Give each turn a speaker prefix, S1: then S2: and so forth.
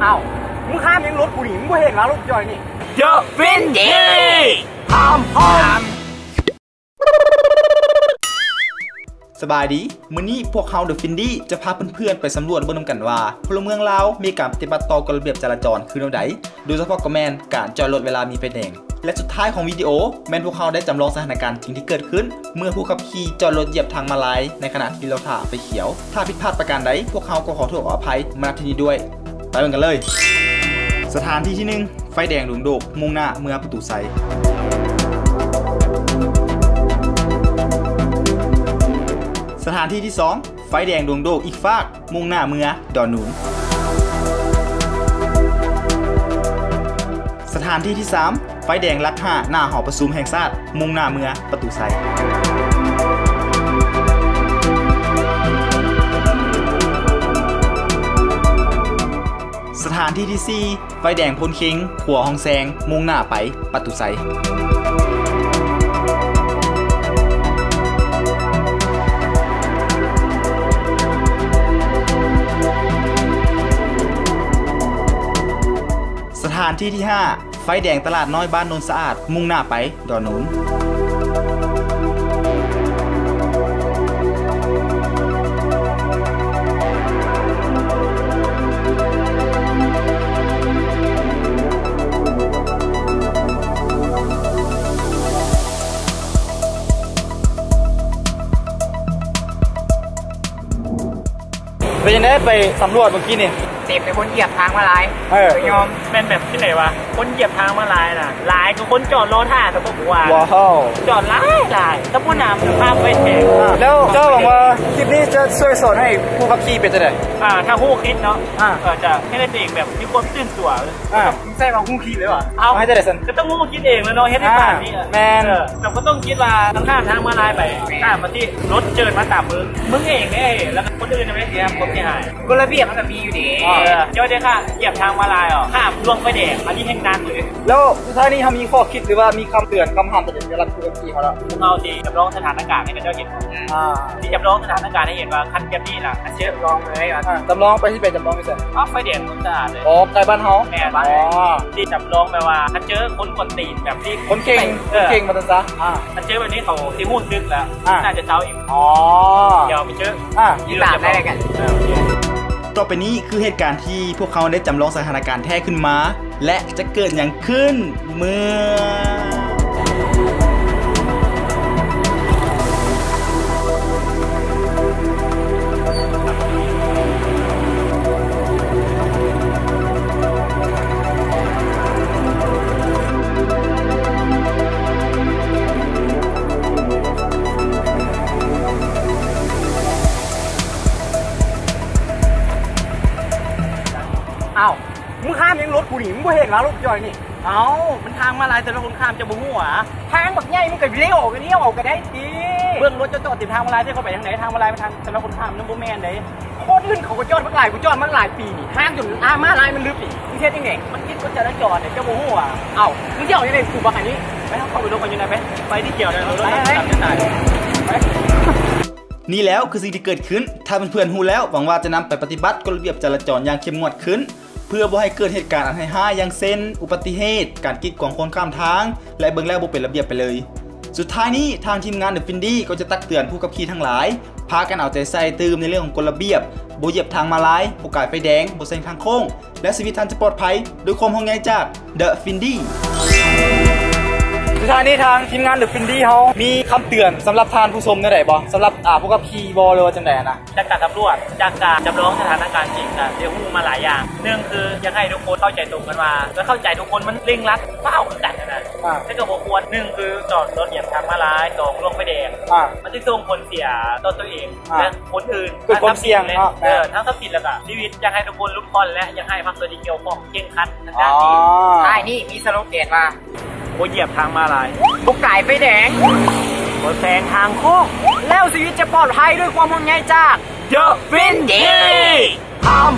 S1: อ้าวมึงข้ามยังรถกูหนีมึงเห็นแล้วรถจอยนี่
S2: เดอะฟินดี้
S1: พาม
S3: สบายดีมื้อนี้พวกเขาเดอะฟินดี้จะพาเพื่อนๆไปสำรวจเบิ่งนำกันว่าพลเมืองลาวมีการปฏิบัติต่อกฎระเบียบจราจรคือแนวใดโดยเฉพาะก็แม่นการจอดรถเวลามีไฟแดงและสุดท้ายของวิดีโอแม่นพวกเขาได้จำลองสถานการณ์จริงที่เกิดขึ้นเมื่อผู้ขับขี่จอดรถเหยียบทางม้าลายในขณะที่เราถ่าไฟเขียวถ้าผิดพลาดประการใดพวกเขาก็ขอโทษขออภัยมาณที่นี้ด้วยไปเบิ่งกันเลยสถานที่ที่1ไฟแดงดวงโดกมุ่งหน้าเมืองประตูไซสถานที่ที่2ไฟแดงดวงโดกอีกฟากมุ่งหน้าเมืองดอนหนุนสถานที่ที่3ไฟแดงลัก5หน้าหอประชุมแห่งชาติมุ่งหน้าเมืองประตูไซสถานที่ที่4ไฟแดงพลคิงขัวฮองแซงมุ่งหน้าไปประตูไซสถานที่ที่5ไฟแดงตลาดน้อยบ้านโนนสะอาดมุ่งหน้าไปดอนหนุนไปยังไงไปสำรวจเมื่อกี้นี่
S1: เป็นคนเหยียบทางมาลาย
S2: ยอมเป็นแบบที่ไหนวะคนเหยียบทางมาลายน่ะลายก็คนจอดรอท่าแต่พวกกูว่าจอดลายถ้าผู้นำภาพไปแทง
S3: แล้วเจ้าบอกว่าคลิปนี้จะช่วยสอนให้ผู้ขับขี่เป็นจะได้
S2: ถ้าผู้คิดเนาะจะให้ได้เองแบบมีความตื่นตัว
S3: ใช่เอาผู้คิดเลยวะ
S2: เอาให้ได้สันก็ต้องผู้คิดเองแล้วเนาะให้ได้ป่านนี้
S3: แมน
S2: เราก็ต้องคิดว่าข้ามทางมาลายไปข้ามมาที่รถเจิดมาตามมึงเองเนี่ยแล้วคนอื่นจะไม่เสียความเสียหาย
S1: กฎระเบียบมันก็มีอยู่ดี
S2: เจ้าได้ค่ะเหยียบทางมาลายข้ามล่วงไฟแดงอันนี้แห่งนั้นเลย
S3: แล้วสุดท้ายนี้ทำมีข้อคิดหรือว่ามีคำเตือนคำห้ามจะรับผู้ขับขี่เขาแล้ว
S2: เอาดีจำลองสถานการณ์ให้เจ้าเห็นที่จำลองสถานการณ์ให้เห็นว่าคันแบบนี้น่ะเชื่อลองเลย
S3: จำลองไปที่เป็นจำลองไม่ใช่
S2: ไฟแดงมันจะเลย
S3: ไกลบ้านเฮา
S2: แม่บ้านที่จำลองแปลว่าคันเจอคนกดตีนแบบที่
S3: คนเก่งมาตั้งซะ
S2: คันเจอแบบนี้เขาที่หุ้นดึกแล้วน่าจะเช้าอีกเดี๋ยวไปเจอ
S1: ที่ตามได้กัน
S3: ต่อไปนี้คือเหตุการณ์ที่พวกเขาได้จำลองสถานการณ์แท้ขึ้นมาและจะเกิดอย่างขึ้นเมื่อ
S1: อ้าวมึงข้ามยังรถกูหนีมึงเห็นแล้วรถจอยนี่
S2: มันทางมาลายแต่ละคนข้ามจะบุ้งหัว
S1: ทางแบบใหญ่มึงก็เลี้ยวออกกันเลี้ยวออกกันได้ดี
S2: เบื้องรถจะจอดติดทางมาลายที่เขาไปทางไหนทางมาลายไปทางแต่ละคนข้ามน้ำบุ้งแม่นไหน
S1: คนอื่นเขาก็จอดมาหลายกูจอดมาหลายปีนี่ห้างจนมาลายมันลึกนี่มึงเช็ดยังไง
S2: มันคิดว่าจะได้จอดเนี่ยจะบุ้งหัว
S1: มึงเที่ยวยังไงกูบอกอันนี้
S2: ไปเข้าไปดูกันยังไงไปที่เกี่ยวเลยรถจับจะตาย
S3: นี่แล้วคือสิ่งที่เกิดขึ้นถ้าเพื่อนๆรู้แล้วหวังว่าจะนำไปปฏิบัติกฎระเบียบจราจรอย่างเข้มงวดขึ้นเพื่อบ่ให้เกิดเหตุการณ์อันให้ห้าอย่างเช่นอุบัติเหตุการกีดขวางคนข้ามทางและเบิ่งแล้วบ่เป็นระเบียบไปเลยสุดท้ายนี้ทางทีมงานเดอะฟินดี้ก็จะตักเตือนผู้ขับขี่ทั้งหลายพากันเอาใจใส่ตื่มในเรื่องของกฎระเบียบบ่เหยียบทางม้าลายบ่ก่ายไฟแดงบ่แซงทางโค้งและชีวิตท่านจะปลอดภัยด้วยความห่วงใยจากเดอะฟินดี้สุดท้ายนี้ทางทีมงานเดอะฟินดี้เขามีคำเตือนสำหรับทานผู้ชมได้ไหนบ่สำหรับผู้ขับขี่บ่เลยว่าจังได๋นะ
S2: จากการตำรวจจากการจำลองสถานการณ์จริงเรียกฮู้มาหลายอย่างหนึ่งคืออยากให้ทุกคนเข้าใจตรงกันว่าและเข้าใจทุกคนมันเร่งรัดเฝ้ากันนะถ้าเกิดบ่ควรหนึ่งคือจอดรถเหยียบทางม้าลายสองล่วงไฟแดงมันจะส่งผลเสียต่อตัวเองและคนอื่น
S3: คือความเสี่ยง
S2: ทั้งทรัพย์สินแล้วก็ชีวิตอยากให้ทุกคนลุ้นคอนและอยากให้ภาคส่วนที่เกี่ยวข้องเข่งครัดทางด้านนี้
S1: ใช่นี่มีสโลแกนว่า
S2: เหยียบทางม้าลาย
S1: บุกไก่ไฟแดง
S2: บนแซงทางโค้ง
S1: แล้วชีวิตจะปลอดภัยด้วยความห่วงใยจาก
S2: The Findy
S1: พาม